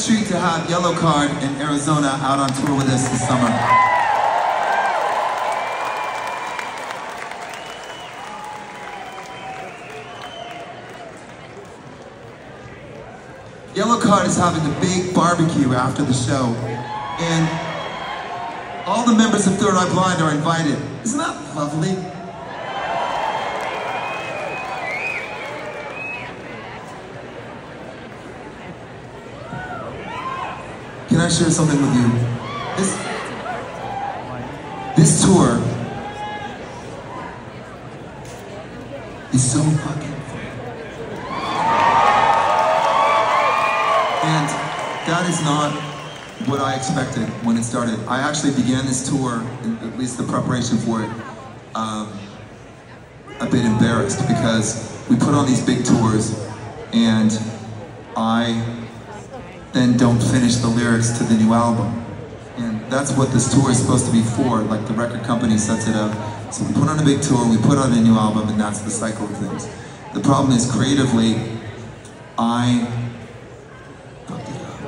treat to have Yellowcard in Arizona out on tour with us this summer. Yellowcard is having a big barbecue after the show, and all the members of Third Eye Blind are invited. Isn't that lovely? Can I share something with you? This tour is so fucking fun. And that is not what I expected when it started. I actually began this tour, at least the preparation for it, a bit embarrassed because we put on these big tours and I then don't finish the lyrics to the new album. And that's what this tour is supposed to be for, like the record company sets it up. So we put on a big tour, we put on a new album, and that's the cycle of things. The problem is, creatively, I fucked it up.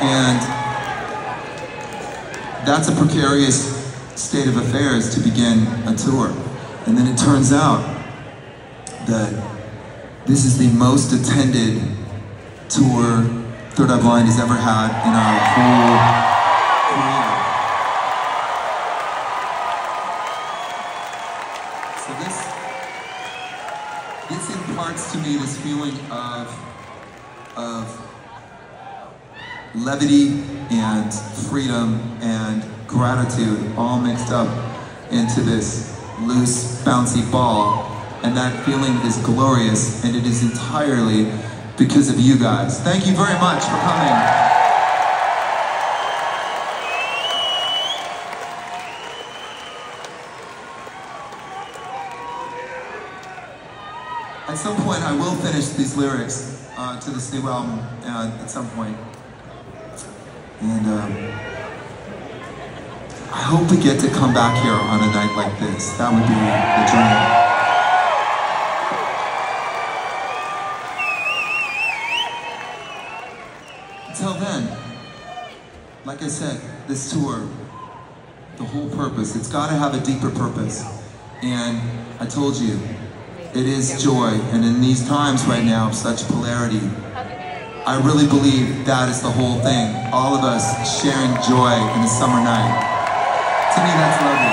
And that's a precarious state of affairs to begin a tour. And then it turns out that this is the most attended tour Third Eye Blind has ever had in our whole career. So this imparts to me this feeling of levity and freedom and gratitude all mixed up into this loose, bouncy ball. And that feeling is glorious, and it is entirely because of you guys. Thank you very much for coming. At some point, I will finish these lyrics to this new album at some point. And I hope we get to come back here on a night like this. That would be the dream. Until then, like I said, this tour, the whole purpose, it's got to have a deeper purpose. And I told you, it is joy. And in these times right now of such polarity, I really believe that is the whole thing. All of us sharing joy in a summer night. To me, that's lovely.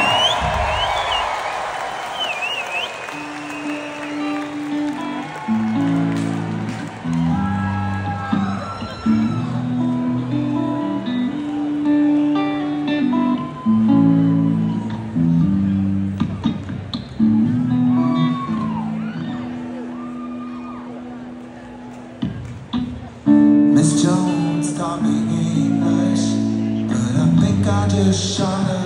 Miss Jones taught me English, but I think I just shot her.